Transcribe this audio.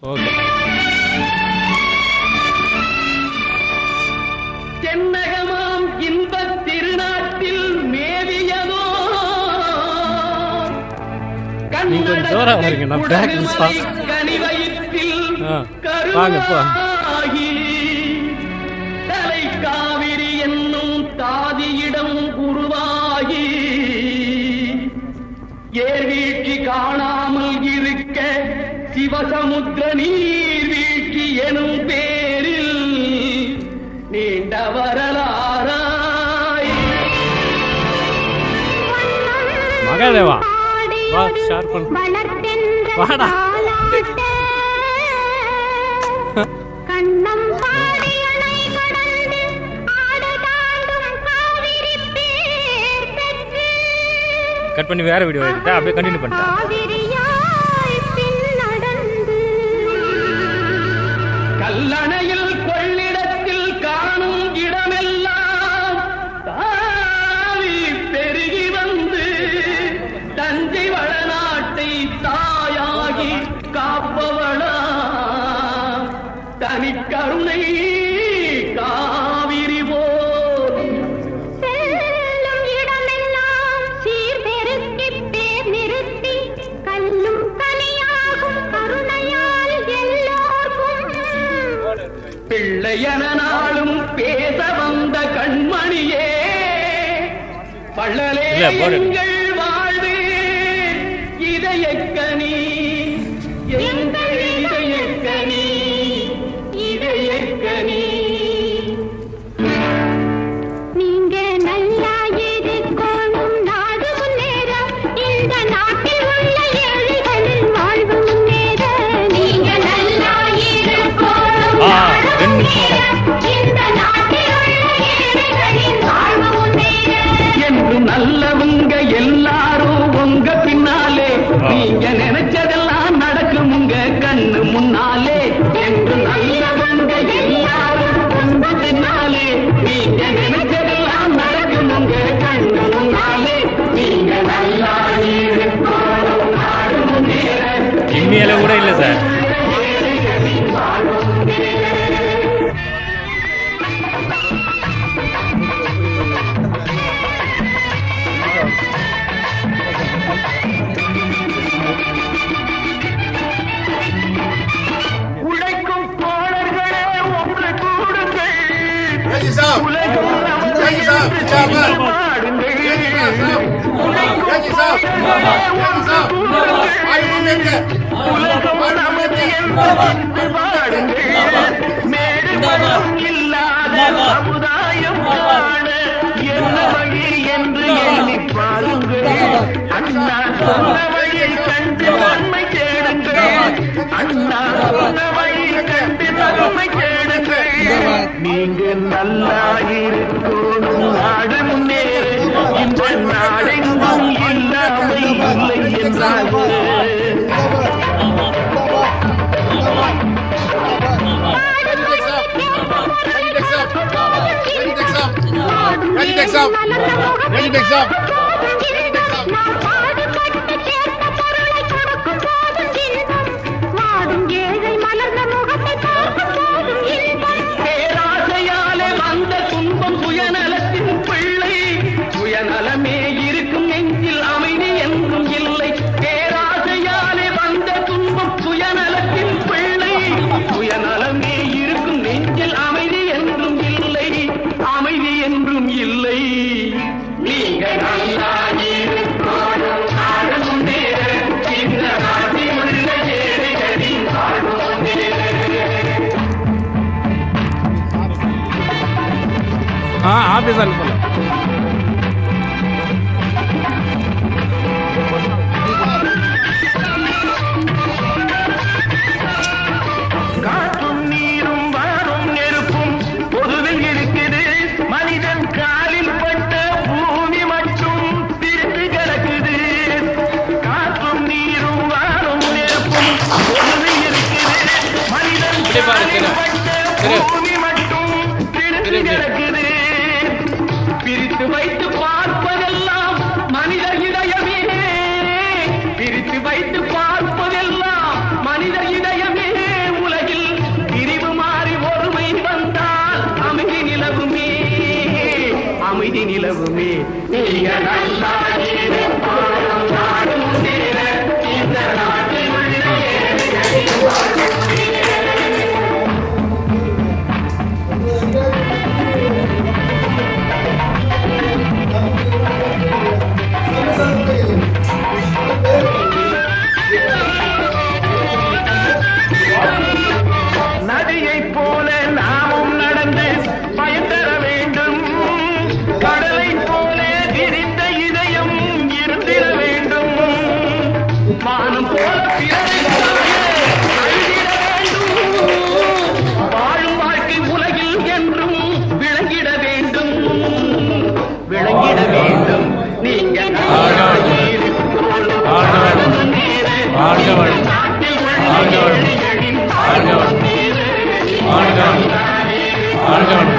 Okay. தென்னகமாம் இன்பத் திருநாட்டில் மேவியதோ நீங்க கொஞ்சம் ஜோரா வரீங்க. நான் பேக் கனிவயிற்றில் வாங்க போ. தலை காவிரி என்னும் தாதியிடம் உருவாகி ஏர்வீழ்ச்சி காணாமல் இருக்க சிவசமுத்திர நீர்வீழ்ச்சி எனும் பேரில் நீண்ட வரலாறாய் மகாதேவா வா ஷேர் பண்ணு. வாடா. கண்ணம் பாடியனை கடந்து ஆடதாடும் காவிரி பேர் பெற்று கட் பண்ணி வேற வீடியோ எடுத்தா அப்படியே கண்டினியூ பண்ணிட்டேன். காவிரியாய் பின் நடந்து கல்லணையில் கொள்ளிடத்தில் காணும் இடமெல்லாம் தாவி பெருகி வந்து தஞ்சை வளநாட்டை தாயாகி காப்பவளா தனிக்கருணை காவிரி போல் செல்லும் இடமெல்லாம் சீர்பெருக்கி பேர் நிறுத்தி கல்லும் கனியாகும் கருணையால் எல்லோர்க்கும் பிள்ளையன நாளும் பேச வந்த கண்மணியே பள்ளலே இல்ல, போடு. எங்கள் வாழ்வு இதயக்கனி எங்கள் இதயக்கனி இதயக்கனி நீங்க நல்லா இருக்கணும் நாடு முன்னேற இந்த நாட்டில் உள்ள ஏழைகளின் வாழ்வு முன்னேற நீங்க நல்லா இருக்கணும் நாடு முன்னேற இந்த நாட்டில் உள்ள ஏழைகளின் வாழ்வு முன்னேற என்று நல்லவங்க எல்லாரும் உங்க பின்னாலே நீங்க நினைச்சதெல்லாம் நடக்கும் உங்க கண்ணு முன்னாலே என்று நல்லவங்க எல்லாரும் உங்க பின்னாலே நீங்க நினைச்சதெல்லாம் நடக்கும் உங்க கண்ணு முன்னாலே நீங்க நல்லா இருக்கணும் நாடு முன்னேற இம்மியில கூட இல்லை சார். உழைக்கும் தோழர்களே ஒன்று கூடுங்கள் Ready, sir. உலகம் Ready, sir. Chairman. பாடுங்கள் Ready, sir. Ready, sir. ஆய்வு மேற்க. உலகம் நமது என்று பாடுங்கள் மேடு பணம் இல்லாத சமுதாயம் காண என்ன வழி என்று எண்ணி பாருங்கள் அண்ணா சொன்ன வழியை கண்டு நன்மை தேடுங்கள் அண்ணா சொன்ன வழியை கண்டு நன்மை தேடுங்கள் நீங்க நல்லா இருக்கணும் நாடு முன்னேற இந்த நாடெங்கும் இல்லாமை இல்லை என்றார்கள் Ready, next up. Ready, next up. நான் பாடுபட்டு சேர்த்த பொருளை கொடுக்கும் போதும் இன்பம் வாடும் ஏழை மலர்ந்த முகத்தை பார்க்கும் போதும் இன்பம் பேராசையாலே வந்த துன்பம் சுயநலத்தின் பிள்ளை சுயநலமே இருக்கும் நெஞ்சில் அமைதி என்றும் இல்லை பேராசையாலே வந்த துன்பம் சுயநலத்தின் பிள்ளை சுயநலமே இருக்கும் நெஞ்சில் அமைதி என்றும் இல்லை அமைதி என்றும் இல்லை நீங்க நல்லா இருக்கணும் நாடு முன்னேற இந்த நாட்டில் உள்ள ஏழைகளின் வாழ்வு முன்னேற ஆஃபீஸ் அனுப்பல. காற்றும் நீரும் வாரும் நெருப்பும் பொதுவில் இருக்குது மனிதன் காலில் பட்ட பூமி மட்டும் பிரிந்து கிடக்குது காற்றும் நீரும் வாரும் நெருப்பும் பொதுவில் இருக்குது மனிதன் காலில் பட்ட பூமி மட்டும் பிரிந்து கிடக்குது நீ நீங்க நல்லா வாழும் வாழும் தீர இந்த நாட்டில் உள்ள ஏழைகளின் வாழும் நதியைப் போல நாமும் நடந்து பயன் தர வேண்டும். கடலைப் போல விரிந்த இதயம் இருந்திட வேண்டும். வானம் போல பிறரை அழுதிட வேண்டும். வாழும் வாழ்க்கை உலகில் என்றும் விளங்கிட வேண்டும். விளங்கிட வேண்டும். நீங்க ஆண்டவன்